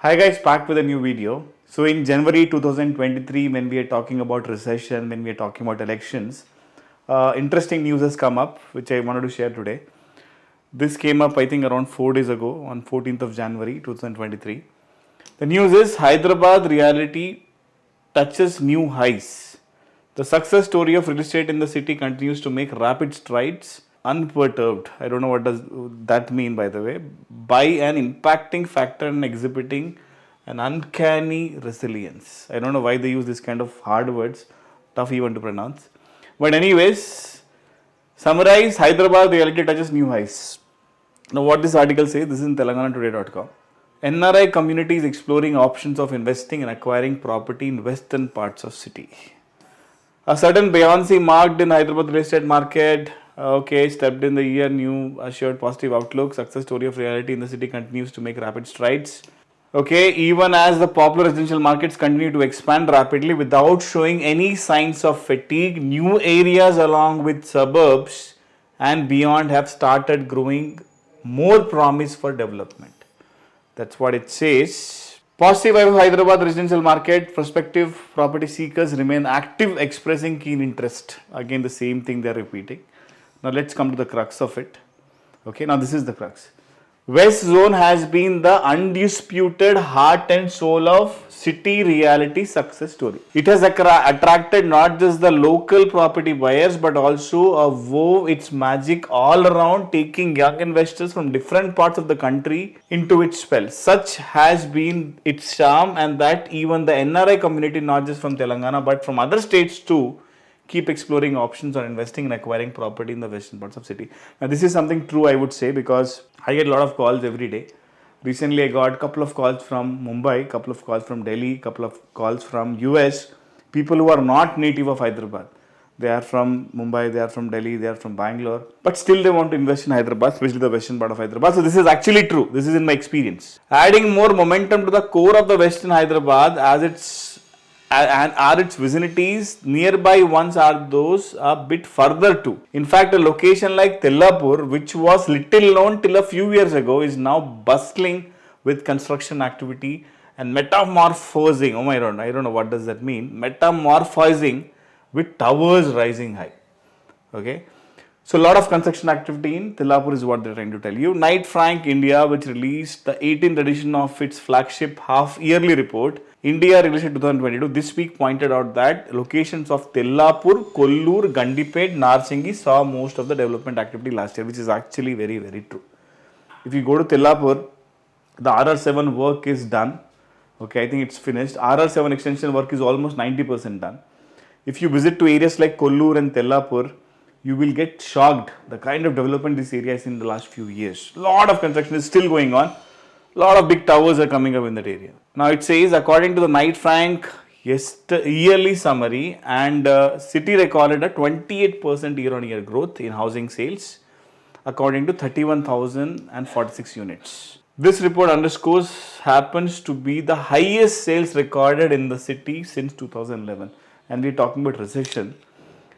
Hi guys, back with a new video. So in January 2023, when we are talking about recession, when we are talking about elections, interesting news has come up, which I wanted to share today. This came up, I think, around 4 days ago, on 14th of January 2023. The news is Hyderabad reality touches new highs. The success story of real estate in the city continues to make rapid strides, unperturbed. I don't know what does that mean, by the way, by an impacting factor and exhibiting an uncanny resilience. I don't know why they use this kind of hard words, tough even to pronounce. But anyways, summarize Hyderabad reality touches new highs. Now, what this article says, this is in telanganatoday.com. NRI community is exploring options of investing and acquiring property in western parts of city. A certain buoyancy marked in Hyderabad real estate market. Okay, stepped in the year, new assured positive outlook. Success story of reality in the city continues to make rapid strides. Okay, even as the popular residential markets continue to expand rapidly without showing any signs of fatigue, new areas along with suburbs and beyond have started growing more promise for development. That's what it says. Positive vibe of Hyderabad residential market. Prospective property seekers remain active, expressing keen interest. Again, the same thing they're repeating. Now let's come to the crux of it. Okay, now this is the crux. West Zone has been the undisputed heart and soul of city reality success story. It has attracted not just the local property buyers but also wove its magic all around, taking young investors from different parts of the country into its spell. Such has been its charm, and that even the NRI community, not just from Telangana but from other states too, keep exploring options on investing and acquiring property in the western parts of city. Now this is something true, I would say, because I get a lot of calls every day. Recently I got a couple of calls from Mumbai, couple of calls from Delhi, couple of calls from US, people who are not native of Hyderabad. They are from Mumbai, they are from Delhi, they are from Bangalore, but still they want to invest in Hyderabad, especially the western part of Hyderabad. So this is actually true. This is in my experience. Adding more momentum to the core of the western Hyderabad as its and are its vicinities. Nearby ones are those a bit further too. In fact, a location like Tellapur, which was little known till a few years ago, is now bustling with construction activity and metamorphosing. Oh my god, I don't know what does that mean. Metamorphosing with towers rising high. Okay. So a lot of construction activity in Tellapur is what they're trying to tell you. Knight Frank India, which released the 18th edition of its flagship half-yearly report, India Realestate 2022, this week pointed out that locations of Tellapur, Kollur, Gandipet, Narsingi saw most of the development activity last year, which is actually very, very true. If you go to Tellapur, the RR7 work is done. Okay, I think it's finished. RR7 extension work is almost 90% done. If you visit to areas like Kollur and Tellapur, you will get shocked the kind of development this area is in the last few years. Lot of construction is still going on. Lot of big towers are coming up in that area. Now it says, according to the Knight Frank yearly summary, and city recorded a 28% year-on-year growth in housing sales, according to 31,046 units. This report underscores happens to be the highest sales recorded in the city since 2011. And we're talking about recession.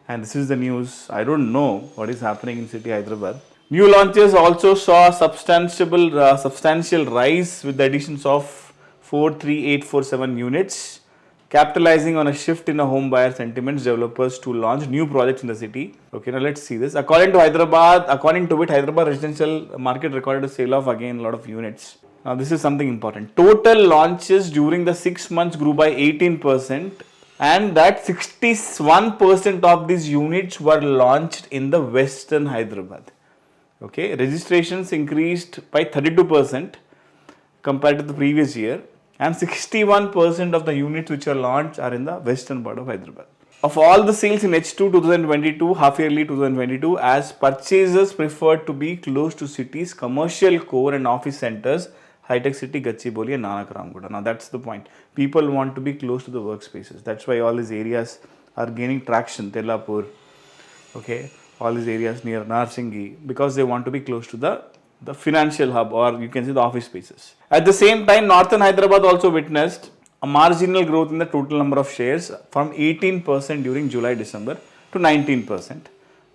And this is the news. I don't know what is happening in city Hyderabad. New launches also saw a substantial rise with the additions of 43847 units, capitalizing on a shift in the home buyer sentiments. Developers to launch new projects in the city. Okay, now let's see this. According to it, Hyderabad residential market recorded a sale of again a lot of units. Now this is something important. Total launches during the 6 months grew by 18%. And that 61% of these units were launched in the western Hyderabad. Okay, registrations increased by 32% compared to the previous year, and 61% of the units which are launched are in the western part of Hyderabad. Of all the sales in H2 2022, half yearly 2022, as purchasers preferred to be close to cities, commercial core and office centers, High-Tech City, Gachibowli and Nanak Ramgooda. Now that's the point. People want to be close to the workspaces. That's why all these areas are gaining traction. Tellapur, okay, all these areas near Narsingi, because they want to be close to the financial hub, or you can say the office spaces. At the same time, Northern Hyderabad also witnessed a marginal growth in the total number of shares from 18% during July-December to 19%.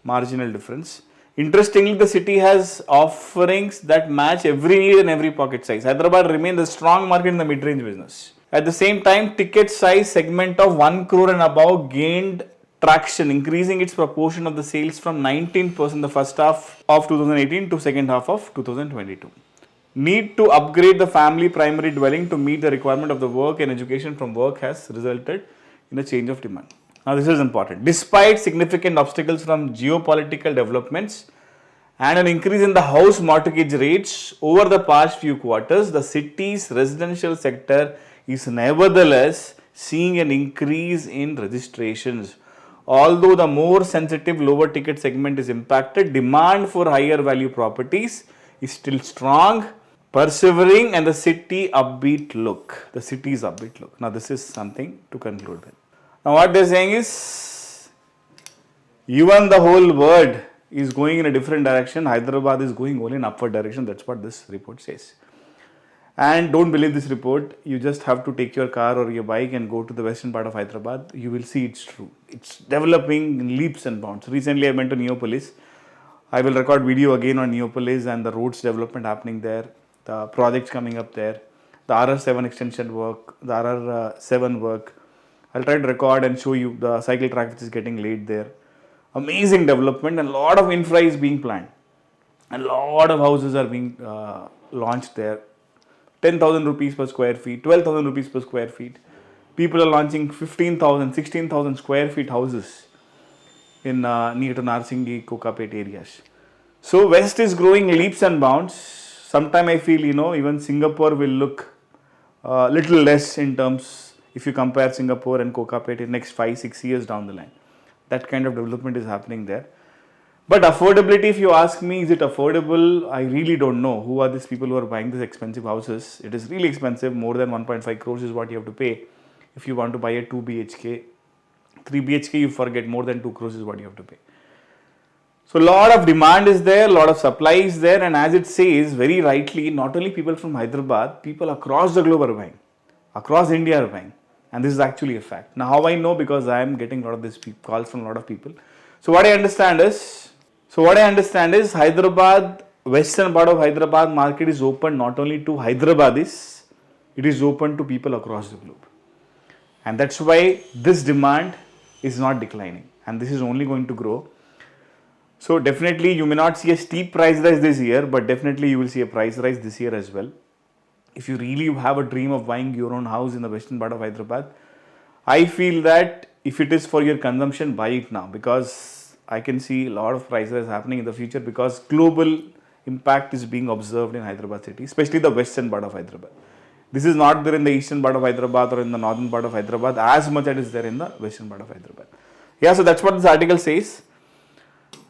Marginal difference. Interestingly, the city has offerings that match every need and every pocket size. Hyderabad remains a strong market in the mid-range business. At the same time, ticket size segment of 1 crore and above gained traction, increasing its proportion of the sales from 19% the first half of 2018 to second half of 2022. Need to upgrade the family primary dwelling to meet the requirement of the work and education from work has resulted in a change of demand. Now, this is important. Despite significant obstacles from geopolitical developments and an increase in the house mortgage rates over the past few quarters, the city's residential sector is nevertheless seeing an increase in registrations. Although the more sensitive lower ticket segment is impacted, demand for higher value properties is still strong, persevering, and the city's upbeat look. Now, this is something to conclude with. Now, what they're saying is, even the whole world is going in a different direction. Hyderabad is going only in upward direction. That's what this report says. And don't believe this report. You just have to take your car or your bike and go to the western part of Hyderabad. You will see it's true. It's developing in leaps and bounds. Recently, I went to Neopolis. I will record video again on Neopolis and the roads development happening there, the projects coming up there, the RR7 extension work, the RR7 work. I'll try to record and show you the cycle track which is getting laid there. Amazing development, and a lot of infra is being planned. A lot of houses are being launched there. 10,000 rupees per square feet, 12,000 rupees per square feet. People are launching 15,000, 16,000 square feet houses in near to Narsinghi, Kokapet areas. So West is growing leaps and bounds. Sometime I feel, even Singapore will look little less in terms, if you compare Singapore and Kokapet in next 5-6 years down the line. That kind of development is happening there. But affordability, if you ask me, is it affordable? I really don't know. Who are these people who are buying these expensive houses? It is really expensive. More than 1.5 crores is what you have to pay if you want to buy a 2 BHK. 3 BHK, you forget, more than 2 crores is what you have to pay. So, a lot of demand is there, a lot of supply is there, and as it says very rightly, not only people from Hyderabad, people across the globe are buying, across India are buying, and this is actually a fact. Now, how I know? Because I am getting a lot of these calls from a lot of people. So, what I understand is Hyderabad, western part of Hyderabad market is open not only to Hyderabadis, it is open to people across the globe. And that's why this demand is not declining, and this is only going to grow. So definitely you may not see a steep price rise this year, but definitely you will see a price rise this year as well. If you really have a dream of buying your own house in the western part of Hyderabad, I feel that if it is for your consumption, buy it now, because I can see a lot of price rise happening in the future because global impact is being observed in Hyderabad city, especially the western part of Hyderabad. This is not there in the eastern part of Hyderabad or in the northern part of Hyderabad as much as it is there in the western part of Hyderabad. Yeah, so that's what this article says.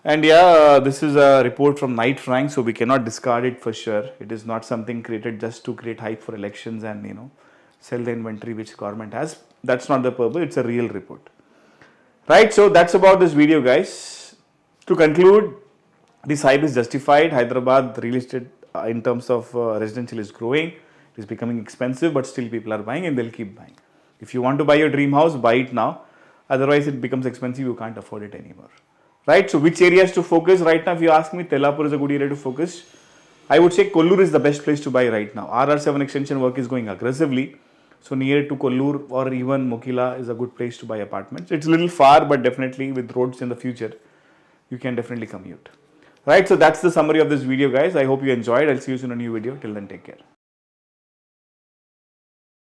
And yeah, this is a report from Knight Frank, so we cannot discard it for sure. It is not something created just to create hype for elections and sell the inventory which government has. That's not the purpose. It's a real report. Right, so that's about this video, guys. To conclude, this hype is justified. Hyderabad real estate in terms of residential is growing. It is becoming expensive, but still people are buying and they'll keep buying. If you want to buy your dream house, buy it now. Otherwise, it becomes expensive. You can't afford it anymore. Right, so which areas to focus right now? If you ask me, Tellapur is a good area to focus. I would say Kollur is the best place to buy right now. RR7 extension work is going aggressively. So near to Kollur or even Mokila is a good place to buy apartments. It's a little far, but definitely with roads in the future, you can definitely commute. Right, so that's the summary of this video, guys. I hope you enjoyed. I'll see you soon in a new video. Till then, take care.